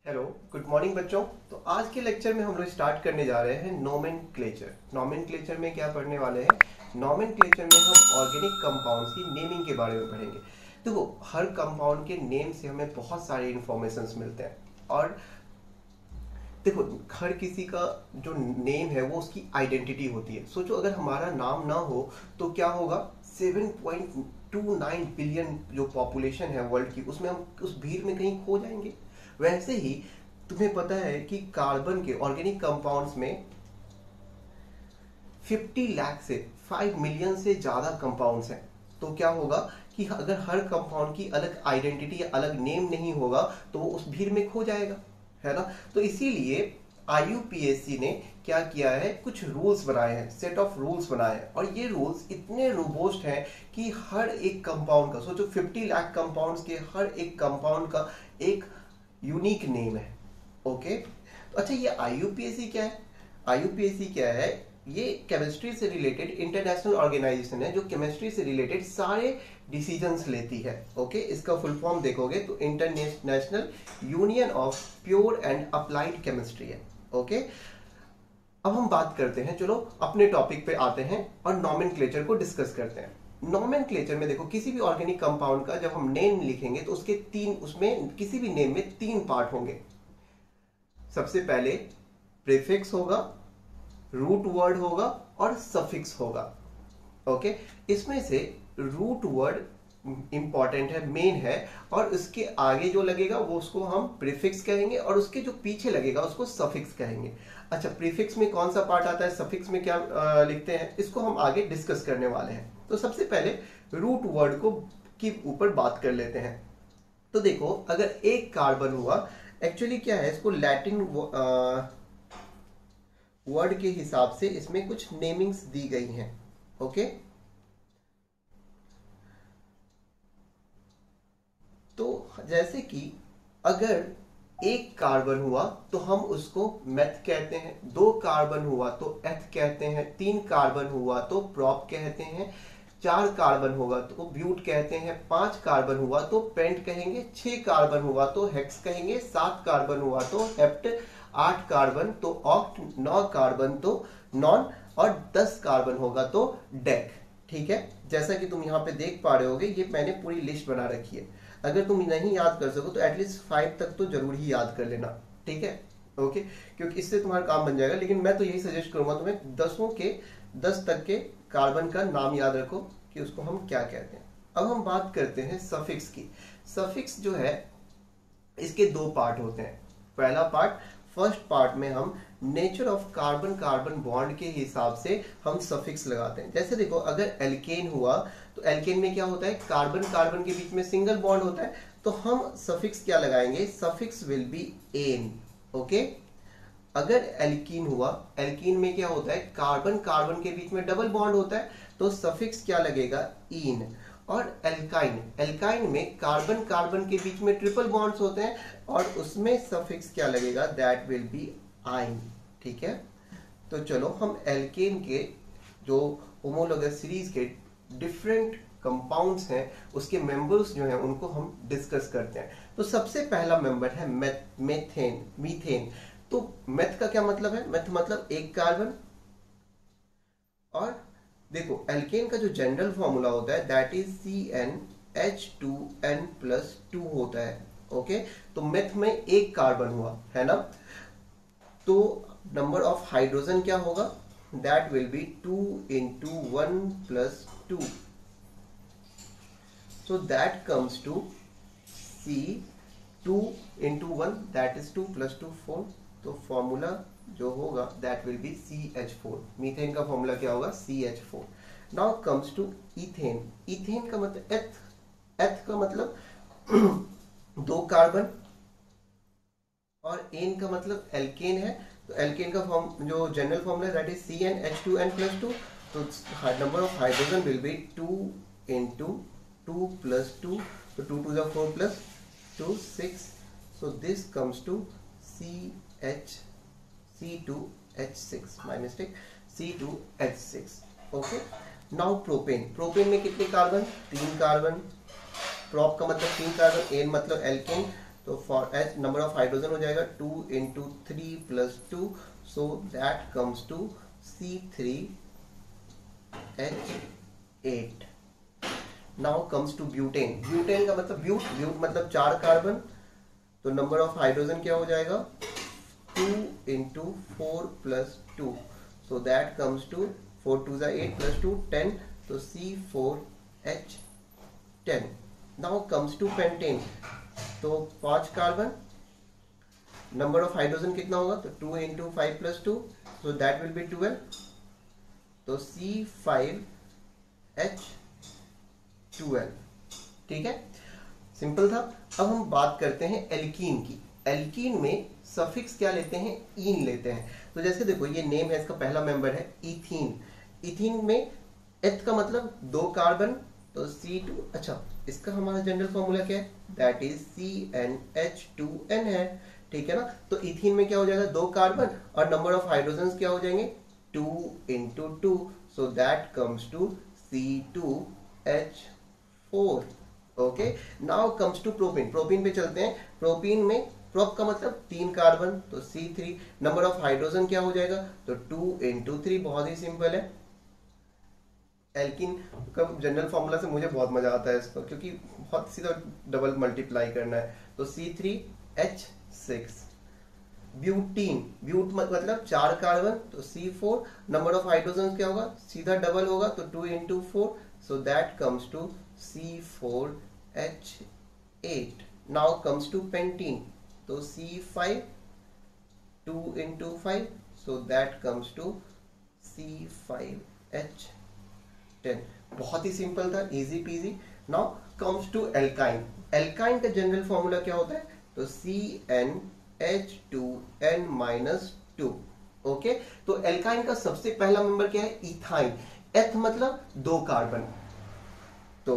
Hello, good morning बच्चों। तो आज के लेक्चर में हम लोग स्टार्ट करने जा रहे हैं नोमेनक्लेचर। नोमेनक्लेचर में क्या पढ़ने वाले हैं? नोमेनक्लेचर में हम ऑर्गेनिक कंपाउंड्स की नेमिंग के बारे में पढ़ेंगे। देखो, हर कंपाउंड के नेम से हमें बहुत सारे इंफॉर्मेशंस मिलते हैं। और देखो, हर किसी का जो नेम है वो उसकी आइडेंटिटी होती है। सोचो, अगर हमारा नाम ना हो तो क्या होगा? 7.29 बिलियन जो पॉपुलेशन है वर्ल्ड की, उसमें हम उस भीड़ में कहीं खो जाएंगे। वैसे ही तुम्हें पता है कि कार्बन के ऑर्गेनिक कंपाउंड्स में 50 लाख से 5 मिलियन से ज्यादा कंपाउंड्स हैं। तो क्या होगा कि अगर हर कंपाउंड की अलग आइडेंटिटी या अलग नेम नहीं होगा तो वो उस भीड़ में खो जाएगा, है ना। तो इसीलिए IUPAC ने क्या किया है, कुछ रूल्स बनाए हैं, सेट ऑफ रूल्स बनाए हैं। और ये रूल्स इतने रोबोस्ट हैं कि हर एक कंपाउंड का, सोचो 50 लाख कंपाउंड्स के हर एक कंपाउंड का एक यूनिक नेम है। ओके, तो अच्छा, ये IUPAC क्या है? IUPAC क्या है? ये केमिस्ट्री से रिलेटेड इंटरनेशनल ऑर्गेनाइजेशन है जो केमिस्ट्री से रिलेटेड सारे डिसीजंस लेती है। ओके, इसका फुल फॉर्म देखोगे तो international union of pure and applied chemistry है। ओके, अब हम बात करते हैं, चलो अपने टॉपिक पे आते हैं और नॉमेनक्लेचर को डिस्कस करते हैं। नॉमेनक्लेचर में देखो, किसी भी ऑर्गेनिक कंपाउंड का जब हम नेम लिखेंगे तो उसके उसमें किसी भी नेम में 3 पार्ट होंगे। सबसे पहले प्रीफिक्स होगा, रूट वर्ड होगा और सफिक्स होगा। ओके, इसमें से रूट वर्ड इंपॉर्टेंट है, मेन है, और उसके आगे जो लगेगा वो उसको हम प्रीफिक्स कहेंगे और उसके जो पीछे लगेगा उसको सफिक्स कहेंगे। अच्छा, प्रीफिक्स में कौन सा पार्ट आता है, सफिक्स में क्या लिखते हैं, इसको हम आगे डिस्कस करने वाले हैं। तो सबसे पहले रूट वर्ड को की ऊपर बात कर लेते हैं। तो देखो, अगर एक कार्बन हुआ, एक्चुअली क्या है, इसको लैटिन वर्ड के हिसाब से इसमें कुछ नेमिंग्स दी गई हैं। ओके, तो जैसे कि अगर एक कार्बन हुआ तो हम उसको मेथ कहते हैं, 2 कार्बन हुआ तो एथ कहते हैं, 3 कार्बन हुआ तो प्रोप कहते हैं, 4 कार्बन होगा तो ब्यूट कहते हैं, 5 कार्बन हुआ तो पेंट कहेंगे, 6 कार्बन हुआ तो हेक्स कहेंगे, 7 कार्बन हुआ तो हेप्ट, 8 कार्बन तो ऑक्ट, 9 कार्बन तो नॉन, और 10 कार्बन होगा तो डेक। ठीक है, जैसा कि तुम यहाँ पे देख पा रहे होगे, ये मैंने पूरी लिस्ट बना रखी है। अगर तुम नहीं याद कर सको तो एटलीस्ट 5 तक तो जरूर ही याद कर लेना। ठीक है, ओके, क्योंकि इससे तुम्हारा काम बन जाएगा। लेकिन मैं तो यही सजेस्ट करूंगा तुम्हें, 10 तक के कार्बन का नाम याद रखो कि उसको हम क्या कहते हैं। अब हम बात करते हैं सफिक्स की। सफिक्स जो है, इसके 2 पार्ट होते हैं। पहला पार्ट, फर्स्ट पार्ट में हम nature of carbon carbon bond के हिसाब से हम सफिक्स लगाते हैं। जैसे देखो, अगर एल्केन हुआ तो एल्केन में क्या होता है, कार्बन कार्बन के बीच में सिंगल बॉन्ड होता है, तो हम सफिक्स क्या लगाएंगे, suffix will be ane. Okay, अगर एल्कीन हुआ, एल्कीन में क्या होता है, कार्बन कार्बन के बीच में डबल बॉन्ड होता है, तो सफिक्स क्या लगेगा, इन। और एल्काइन, एल्काइन में कार्बन कार्बन के बीच में ट्रिपल बॉन्ड्स होते हैं और उसमें सफिक्स क्या लगेगा, दैट विल बी आइन। ठीक है, तो चलो हम एल्केन के जो होमोलोगस सीरीज के डिफरेंट कंपाउंड्स हैं, उसके मेंबर्स जो हैं उनको हम डिस्कस करते हैं। तो सबसे पहला मेंबर है मेथेन, मीथेन। तो मेथ का क्या मतलब है, मेथ मतलब एक कार्बन। और देखो, एल्केन का जो जनरल फॉर्मूला होता है दैट इज CnH2n+2 होता है। ओके, तो मेथ में एक कार्बन हुआ है ना, तो नंबर ऑफ हाइड्रोजन क्या होगा, that will B 2 × 1+2, so that comes to C2 × 1, that is 2 + 2 4। तो फॉर्मूला जो होगा that will be CH4। Methane का फॉर्मूला क्या होगा, CH4। Now comes to ethane. Ethane का मतलब एथ, एथ का मतलब 2 कार्बन, और एन का मतलब एल्केन है। तो एल्केन का फॉर्म जो general formula that is CnH2n+2। तो number of hydrogen will be 2 × 2 + 2, so 2 to the 4 plus 2 6, so this comes to C2H6, my mistake, C2H6। Okay, now propane. Propane में कितने कार्बन, 3 कार्बन। प्रोप का मतलब 3 carbon, ane मतलब alkane, तो for H number of hydrogen हो जाएगा 2 into 3 plus 2, so that comes to C3H8। Now comes to butane. Butane का मतलब ब्यूट मतलब 4 कार्बन, तो नंबर ऑफ हाइड्रोजन क्या हो जाएगा 2 into 4 plus 2, so that comes to 4 2 8 plus 2 10, तो C4H10। Now comes to pentane, तो 5 कार्बन, नंबर ऑफ हाइड्रोजन कितना होगा तो 2 into 5 plus 2, so that will B 12, तो C5H12। ठीक है, सिंपल था। अब हम बात करते हैं एल्कीन की। एल्कीन में सफिक्स क्या लेते हैं, ईन लेते हैं। तो जैसे देखो ये नेम है, इसका पहला मेंबर है इथीन। इथीन में एथ का मतलब 2 कार्बन, तो C2। अच्छा, इसका हमारा जनरल फॉर्मूला क्या है, दैट इज CnH2n है। ठीक है ना, तो इथीन में क्या हो जाएगा 2 कार्बन और नंबर ऑफ हाइड्रोजन क्या हो जाएंगे 2 into 2, so that comes to C2H4। Okay, now comes to propene. Propene पे चलते हैं। प्रोपीन में प्रोप का मतलब 3 कार्बन, तो C3। नंबर ऑफ हाइड्रोजन क्या हो जाएगा तो 2 इंटू 3, बहुत ही सिंपल है। एल्किन का जनरल फॉर्मूला से मुझे बहुत मजा आता है इसको, क्योंकि बहुत सीधा डबल मल्टीप्लाई करना है, तो C3H6। ब्यूटीन, ब्यूट मतलब 4 कार्बन, तो C4। नंबर ऑफ हाइड्रोजन क्या होगा, सीधा डबल होगा, तो 2 into 4, so that comes to C4H8। Now comes to pentene, तो C5 2 into 5, so that comes to C5H10। बहुत ही सिंपल था, easy peasy. Now comes to alkyne. Alkyne का जनरल फॉर्मूला क्या होता है, तो CnH2n-2। ओके, तो एल्काइन का सबसे पहला मेंबर क्या है, इथाइन। एथ मतलब 2 कार्बन, तो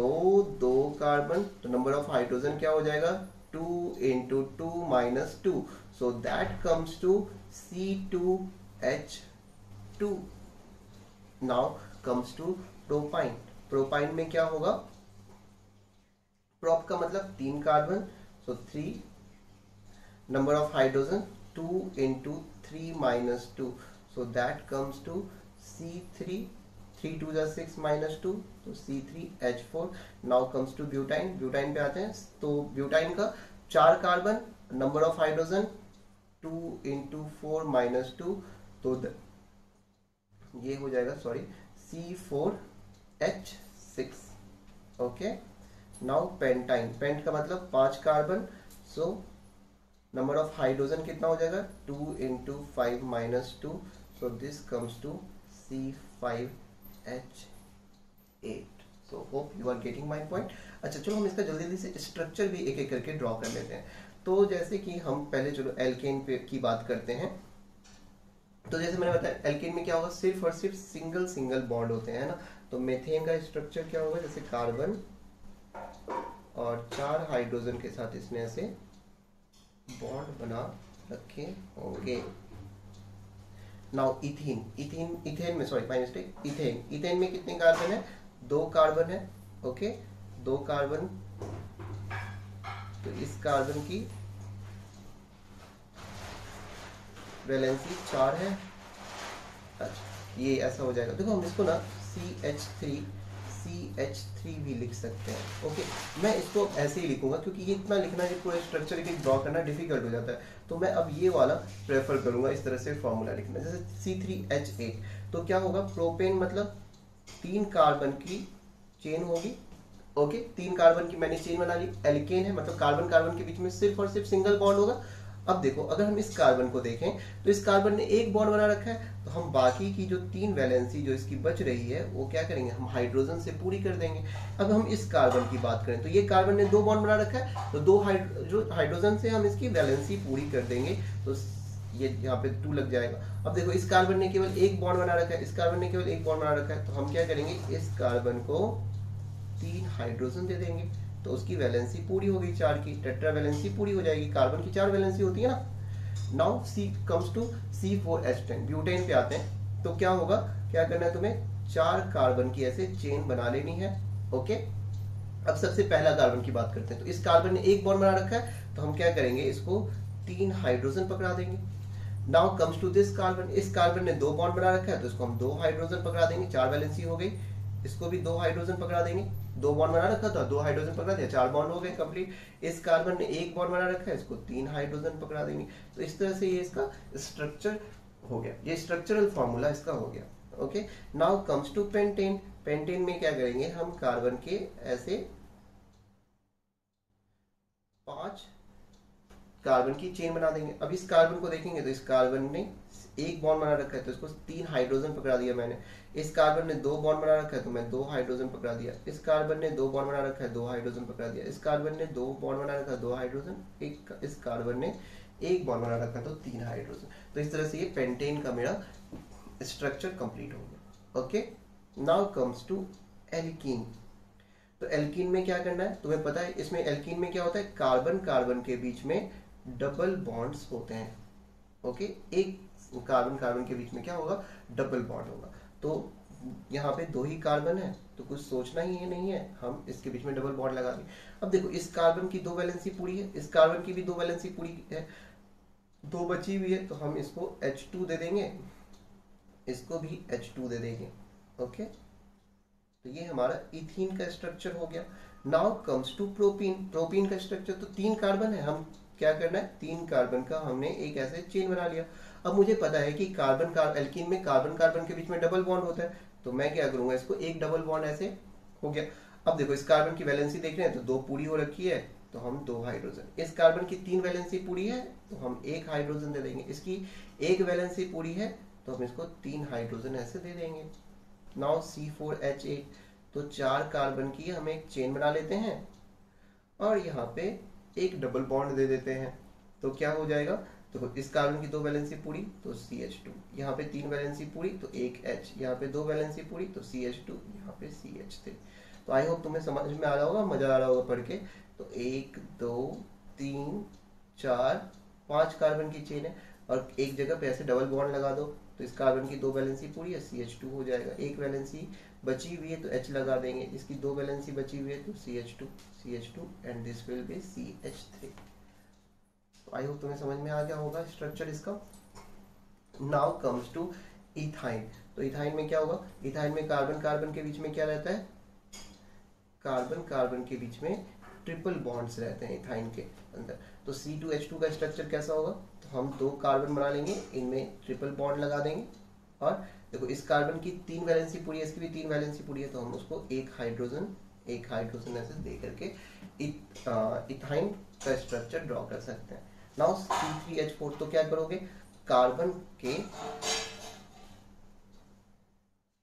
2 कार्बन, तो नंबर ऑफ हाइड्रोजन क्या हो जाएगा 2 into 2 minus 2, so that comes to C2H2। Now comes to propyne. Propyne में क्या होगा, प्रोप का मतलब 3 carbon, so 3। Number of hydrogen 2 into 3 minus 2, so that comes to C3। 3 2 6 minus 2, तो C3H4। Now comes to butyne. Butyne पे आते हैं, तो ब्यूटाइन का 4 carbon, number of hydrogen 2 into 4 minus 2, तो ये हो जाएगा C4H6। Okay, now pentyne. Paint का मतलब 5 carbon, so number of hydrogen कितना हो जाएगा 2 into 5 minus 2, so this comes to C5H8। So hope you are getting my point. अच्छा, चलो हम इसका जल्दी जल्दी से स्ट्रक्चर भी एक एक करके ड्रॉ कर लेते हैं। तो जैसे कि हम पहले चलो एल्केन पे की बात करते हैं। तो जैसे मैंने बताया एल्केन में क्या होगा, सिर्फ और सिर्फ सिंगल सिंगल बॉन्ड होते हैं, है ना। तो मेथेन का स्ट्रक्चर क्या होगा, जैसे कार्बन और 4 हाइड्रोजन के साथ इसने ऐसे बॉन्ड बना रखे होंगे। Now ethene. इथेन में सॉरी बाय मिस्टेक, इथेन में कितने कार्बन है, 2 कार्बन है। ओके, 2 कार्बन, तो इस कार्बन की वैलेंसी 4 है। अच्छा, ये ऐसा हो जाएगा। देखो हम इसको ना CH3 भी लिख सकते हैं। ओके, मैं इसको ऐसे ही लिखूंगा क्योंकि ये इतना लिखना है, पूरे स्ट्रक्चर की ड्रॉ करना डिफिकल्ट हो जाता है, तो मैं अब ये वाला प्रेफर करूंगा, इस तरह से फॉर्मूला लिखना। जैसे C3H8, तो क्या होगा, प्रोपेन मतलब 3 कार्बन की चेन होगी। ओके, 3 कार्बन की मैंने चेन बना ली। एल्केन है मतलब कार्बन कार्बन के बीच में सिर्फ और सिर्फ सिंगल बॉन्ड होगा। अब देखो, अगर हम इस कार्बन को देखें तो इस कार्बन ने एक बॉन्ड बना रखा है, तो हम बाकी की जो 3 वैलेंसी जो इसकी बच रही है वो क्या करेंगे, हम हाइड्रोजन से पूरी कर देंगे। अब हम इस कार्बन की बात करें तो ये कार्बन ने 2 बॉन्ड बना रखा है, तो 2 हाइड्रोजन से हम इसकी वैलेंसी पूरी कर देंगे, तो ये यहाँ पे 2 लग जाएगा। अब देखो, इस कार्बन ने केवल एक बॉन्ड बना रखा है, इस कार्बन ने केवल एक बॉन्ड बना रखा है, तो हम क्या करेंगे, इस कार्बन को 3 हाइड्रोजन दे देंगे, तो उसकी वैलेंसी पूरी होगी 4 की, टेट्रा वैलेंसी पूरी हो जाएगी। कार्बन की 4 वैलेंसी होती है ना। Now see comes to C4H10। Butane पे आते हैं, तो क्या होगा, क्या करना है तुम्हें, 4 कार्बन की ऐसे चेन बना लेनी है। ओके, अब सबसे पहला कार्बन की बात करते हैं, तो इस कार्बन ने एक बॉन्ड बना रखा है, तो हम क्या करेंगे, इसको 3 हाइड्रोजन पकड़ा देंगे। Now comes to this carbon, इस कार्बन ने 2 बॉन्ड बना रखा है तो इसको हम 2 हाइड्रोजन पकड़ा देंगे, 4 वैलेंसी हो गई। इसको भी 2 हाइड्रोजन पकड़ा देंगे, 2 बॉन्ड बना रखा था, 2 हाइड्रोजन पकड़ा दिया, 4 बॉन्ड हो गए कंप्लीट। इस कार्बन ने 1 बॉन्ड बना रखा है, इसको 3 हाइड्रोजन पकड़ा देंगे। तो इस तरह से ये इसका स्ट्रक्चर हो गया, ये स्ट्रक्चरल फॉर्मूला इसका हो गया। Okay, now comes to pentane. Pentane में क्या करेंगे, हम कार्बन के ऐसे 5 कार्बन की चेन बना देंगे। अब इस कार्बन को देखेंगे तो इस कार्बन ने 1 बॉन्ड बना रखा है तो इसको 3 हाइड्रोजन पकड़ा दिया मैंने। इस कार्बन ने 2 बॉन्ड बना रखा है तो मैं 2 हाइड्रोजन पकड़ा दिया। इस कार्बन ने 2 बॉन्ड बना रखा है, 2 हाइड्रोजन पकड़ा दिया। इस कार्बन ने 2 बॉन्ड बना रखा है, 2 हाइड्रोजन। इस कार्बन ने 1 बॉन्ड बना रखा है तो 3 हाइड्रोजन। तो इस तरह से ये पेंटेन का मेरा स्ट्रक्चर कंप्लीट हो गया। Okay, now comes to alkene. तो एल्कीन में क्या करना है, तुम्हें पता है इसमें एल्कीन में क्या होता है, कार्बन कार्बन के बीच में डबल बॉन्ड्स होते हैं। ओके, एक कार्बन कार्बन के बीच में क्या होगा, डबल बॉन्ड होगा। तो यहाँ पे 2 ही कार्बन है तो कुछ सोचना ही नहीं है, हम इसके बीच में डबल बॉन्ड लगा देंगे। अब देखो इस कार्बन की 2 वैलेंसी पूरी है, इस कार्बन की भी 2 वैलेंसी पूरी है, 2 बची हुई है तो हम इसको H2 दे देंगे, इसको भी H2 दे देंगे। ओके, तो ये हमारा इथीन का स्ट्रक्चर हो गया। Now comes to propene. Propene का स्ट्रक्चर, तो 3 कार्बन है, हम क्या करना है, 3 कार्बन का हमने एक ऐसे चेन बना लिया। अब मुझे पता है कि एल्कीन में कार्बन कार्बन के बीच में डबल बॉन्ड होता है, तो मैं क्या करूंगा, इसको एक डबल बॉन्ड ऐसे हो गया। अब देखो इस कार्बन की वैलेंसी देख रहे हैं तो 2 पूरी हो रखी है तो हम 2 हाइड्रोजन। इस कार्बन की 3 वैलेंसी पूरी है तो हम 1 हाइड्रोजन दे देंगे। इसकी 1 वैलेंसी पूरी है तो हम इसको 3 हाइड्रोजन ऐसे दे देंगे। नाउ C4H8, तो 4 कार्बन की हम एक चेन बना लेते हैं और यहाँ पे एक डबल बॉन्ड दे देते हैं। तो क्या हो जाएगा, तो इस कार्बन की 2 वैलेंसी पूरी तो CH2, यहाँ पे 3 वैलेंसी पूरी तो 1 H, यहाँ पे 2 वैलेंसी पूरी तो CH2, यहाँ पे CH3। तो आई होप तुम्हें समझ में आ रहा होगा, मजा आ रहा होगा पढ़ के। तो 1 2 3 4 5 कार्बन की चेन है और एक जगह पे ऐसे डबल बॉन्ड लगा दो तो इस कार्बन की 2 वैलेंसी पूरी है, CH2 हो जाएगा। 1 वैलेंसी बची हुई है तो H लगा देंगे, इसकी 2 वैलेंसी बची हुई है तो CH2 and this will be CH3। तो आई होप तुम्हें समझ में आ गया होगा स्ट्रक्चर इसका। Now comes to ethyne. तो इथाइन में क्या होगा, इथाइन में कार्बन कार्बन के बीच में क्या रहता है, कार्बन कार्बन के बीच में ट्रिपल बॉन्ड्स रहते हैं इथाइन के अंदर। तो C2H2 का स्ट्रक्चर कैसा होगा, तो हम 2 कार्बन बना लेंगे, इनमें ट्रिपल बॉन्ड लगा देंगे और देखो इस कार्बन की 3 वैलेंसी पूरी है, इसकी भी 3 वैलेंसी पूरी है तो हम उसको एक हाइड्रोजन ऐसे दे करके इथाइन का स्ट्रक्चर ड्रॉ कर सकते हैं। नाउ C3H4, तो क्या करोगे, कार्बन के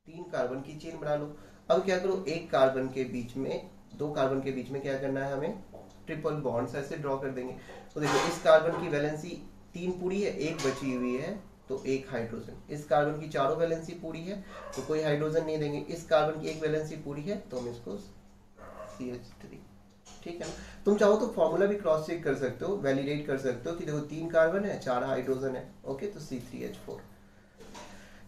3 कार्बन की चेन बना लो। अब क्या करो, एक कार्बन के बीच में 2 कार्बन के बीच में क्या करना है, हमें ट्रिपल बॉन्ड्स ऐसे ड्रॉ कर देंगे। तो देखो इस कार्बन की वैलेंसी 3 पूरी है, 1 बची हुई है तो 1 हाइड्रोजन। इस कार्बन की 4 वैलेंसी पूरी है तो कोई हाइड्रोजन नहीं देंगे। इस कार्बन की 1 वैलेंसी पूरी है तो हम इसको CH3। ठीक है ना, तुम चाहो तो फॉर्मूला भी क्रॉस चेक कर सकते हो, वैलिडेट कर सकते हो कि देखो 3 कार्बन है 4 हाइड्रोजन है। ओके, तो C3H4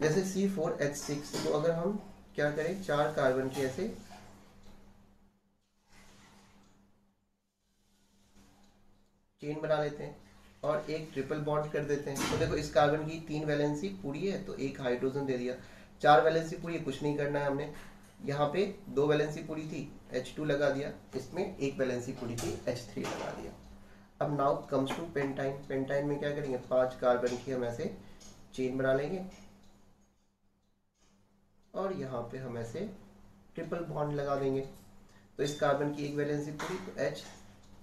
जैसे C4H6, तो अगर हम क्या करें, 4 कार्बन की ऐसे चेन बना लेते हैं और एक ट्रिपल बॉन्ड कर देते हैं। तो देखो इस कार्बन की 3 वैलेंसी पूरी है तो 1 हाइड्रोजन दे दिया, 4 वैलेंसी पूरी है, कुछ नहीं करना है हमने। यहाँ पे 2 वैलेंसी पूरी थी, H2 लगा दिया, इसमें 1 वैलेंसी पूरी थी, H3 लगा दिया। अब now comes to pentyne. Pentyne में क्या करेंगे, 5 कार्बन की हम ऐसे चेन बना लेंगे और यहाँ पे हम ऐसे ट्रिपल बॉन्ड लगा देंगे। तो इस कार्बन की 1 वैलेंसी पूरी तो H,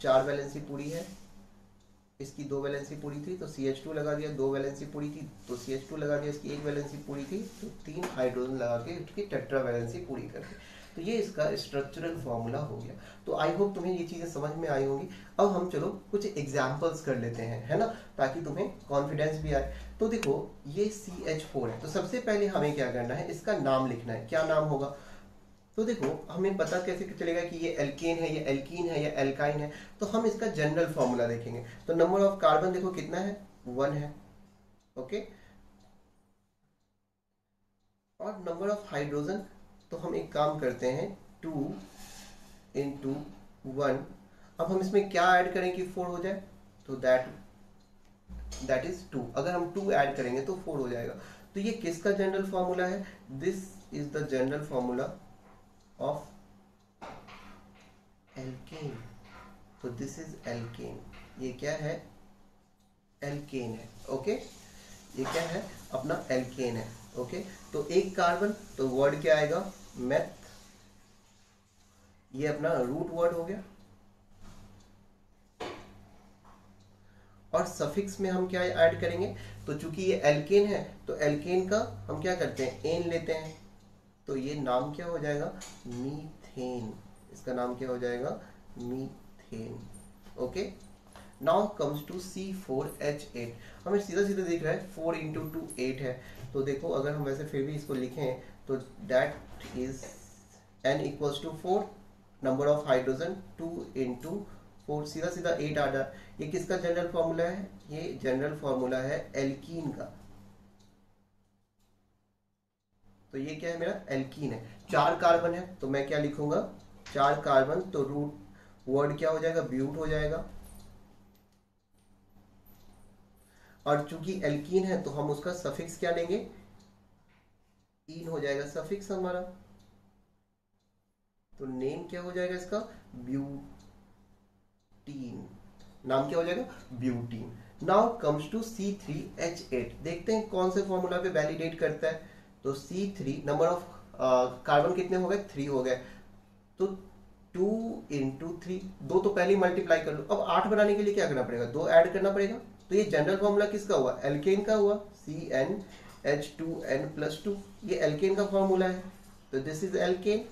4 वैलेंसी पूरी है, इसकी 2 वैलेंसी पूरी थी तो CH2 लगा दिया, 2 वैलेंसी पूरी थी तो CH2 लगा दिया, इसकी 1 वैलेंसी पूरी थी तो 3 हाइड्रोजन लगा के इसकी टेट्रा वैलेंसी पूरी कर दी। तो ये इसका स्ट्रक्चरल फॉर्मूला हो गया। तो आई होप तुम्हें ये चीजें समझ में आई होंगी। अब हम चलो कुछ एग्जाम्पल्स कर लेते हैं, है ना, ताकि तुम्हें कॉन्फिडेंस भी आए। तो देखो ये CH4 है, तो सबसे पहले हमें क्या करना है, इसका नाम लिखना है। क्या नाम होगा, तो देखो हमें पता कैसे चलेगा कि ये एल्केन है, ये एल्कीन है, या एल्काइन है, तो हम इसका जनरल फॉर्मूला देखेंगे। तो नंबर ऑफ कार्बन देखो कितना है, 1 है। ओके, और नंबर ऑफ हाइड्रोजन, तो हम एक काम करते हैं 2 × 1। अब हम इसमें क्या ऐड करें कि 4 हो जाए, तो दैट इज 2। अगर हम 2 ऐड करेंगे तो 4 हो जाएगा। तो ये किसका जनरल फॉर्मूला है? This is the general formula of alkene. तो दिस इज एल्केन। ये क्या है? एल्केन है। ओके, ये क्या है? अपना एल्केन है। ओके, तो एक कार्बन, तो वर्ड क्या आएगा? मेथ। ये अपना रूट वर्ड हो गया। और सफिक्स में हम क्या ऐड करेंगे? तो चूंकि ये एल्केन है तो एल्केन का हम क्या करते हैं? एन लेते हैं। तो ये नाम क्या हो जाएगा? मीथेन। इसका नाम क्या हो जाएगा? Methane. Okay, now comes to C4H8। हमें सीधा सीधा दिख रहा है 4 इंटू 2 8 है। तो देखो अगर हम वैसे फिर भी इसको लिखें तो that is N equals to 4, number of hydrogen 2 into 4, सीधा सीधा 8 आ रहा। ये किसका जनरल फॉर्मूला है? ये जनरल फॉर्मूला है एल्कीन का। तो ये क्या है? मेरा एल्कीन है। 4 कार्बन है तो मैं क्या लिखूंगा? 4 कार्बन, तो रूट वर्ड क्या हो जाएगा? ब्यूट हो जाएगा। और चूंकि एल्कीन है तो हम उसका सफिक्स क्या लेंगे? ईन हो जाएगा सफिक्स हमारा। तो नेम क्या हो जाएगा इसका? ब्यूटीन। नाम क्या हो जाएगा? Butene. Now comes to C3H8। देखते हैं कौन से फॉर्मूला पे वैलिडेट करता है। तो C3, नंबर ऑफ कार्बन कितने हो गए? 3 हो गए। तो 2 इंटू 3, 2 तो पहले मल्टीप्लाई कर लो। अब 8 बनाने के लिए क्या करना पड़ेगा? 2 ऐड करना पड़ेगा। तो ये जनरल फॉर्मूला किसका हुआ? एल्केन का हुआ। CnH2n+2, ये एल्केन का फॉर्मूला है। तो दिस इज एल्केन।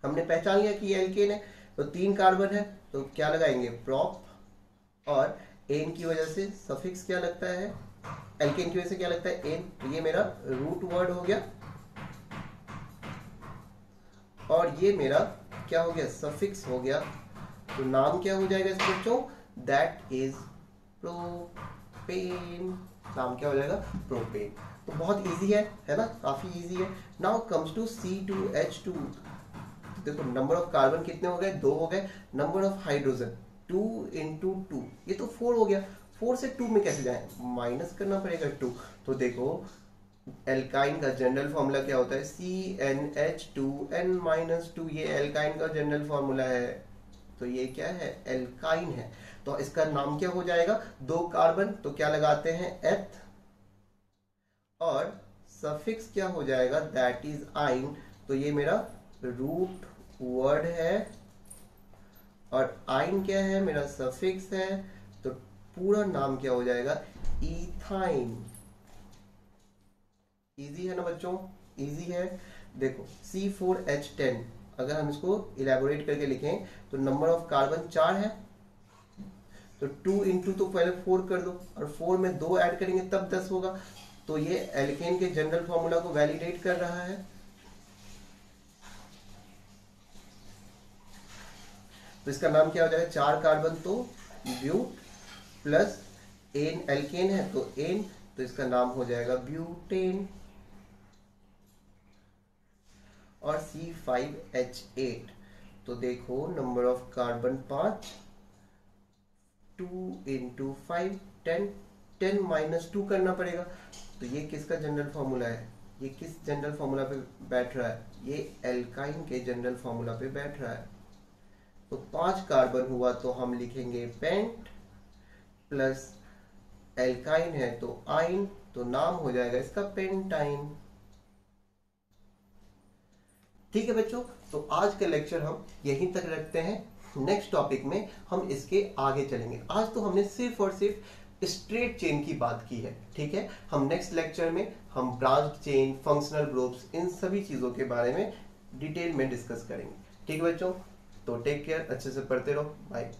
हमने पहचान लिया कि ये एल्केन है। तो 3 कार्बन है तो क्या लगाएंगे? प्रॉप। और एन की वजह से सफिक्स क्या लगता है? एल्केन की वजह से क्या लगता है? एन। तो ये मेरा रूट वर्ड हो गया। और ये मेरा क्या हो गया? सफिक्स हो गया। तो नाम क्या हो जाएगा इस बच्चों? That is propane. नाम क्या हो जाएगा? प्रोपेन। तो बहुत इजी है ना? काफी इजी है। Now comes to C2H2। देखो नंबर ऑफ कार्बन कितने हो गए? 2 हो गए। नंबर ऑफ हाइड्रोजन 2 इंटू 2, ये तो 4 हो गया। 4 से 2 में कैसे जाए? माइनस करना पड़ेगा 2। तो देखो एल्काइन का जनरल फॉर्मूला क्या होता है? CnH2n-2। ये एल्काइन का जनरल फॉर्मूला है। तो ये क्या है? एल्काइन है। तो इसका नाम क्या हो जाएगा? 2 कार्बन, तो क्या लगाते हैं? एथ। और सफिक्स क्या हो जाएगा? दैट इज आइन। तो ये मेरा रूट वर्ड है। और आइन क्या है? मेरा सफिक्स है। तो पूरा नाम क्या हो जाएगा? इथाइन। इजी है ना बच्चों? इजी है। देखो C4H10, अगर हम इसको इलेबोरेट करके लिखें तो नंबर ऑफ कार्बन 4 है। तो 2 इंटू, तो पहले 4 कर दो, और 4 में 2 ऐड करेंगे तब 10 होगा। तो ये एल्केन के जनरल फॉर्मूला को वैलिडेट कर रहा है। तो इसका नाम क्या हो जाएगा? 4 कार्बन तो ब्यूट, प्लस एन, एल्केन है तो एन, तो इसका नाम हो जाएगा ब्यूटेन। और C5H8, तो देखो number of carbon 5, 2 into 5 10, 10 minus 2 करना पड़ेगा। तो ये किसका जनरल फॉर्मूला है? ये किस जनरल फॉर्मूला पे बैठ रहा है? ये एल्काइन के जनरल फॉर्मूला पे बैठ रहा है। तो 5 कार्बन हुआ तो हम लिखेंगे पेंट, प्लस एल्काइन है तो आइन, तो नाम हो जाएगा इसका पेंटाइन। ठीक है बच्चों, तो आज का लेक्चर हम यहीं तक रखते हैं। नेक्स्ट टॉपिक में हम इसके आगे चलेंगे। आज तो हमने सिर्फ और सिर्फ स्ट्रेट चेन की बात की है। ठीक है, हम नेक्स्ट लेक्चर में हम ब्रांच चेन, फंक्शनल ग्रुप्स, इन सभी चीजों के बारे में डिटेल में डिस्कस करेंगे। ठीक है बच्चों, तो टेक केयर, अच्छे से पढ़ते रहो, बाय।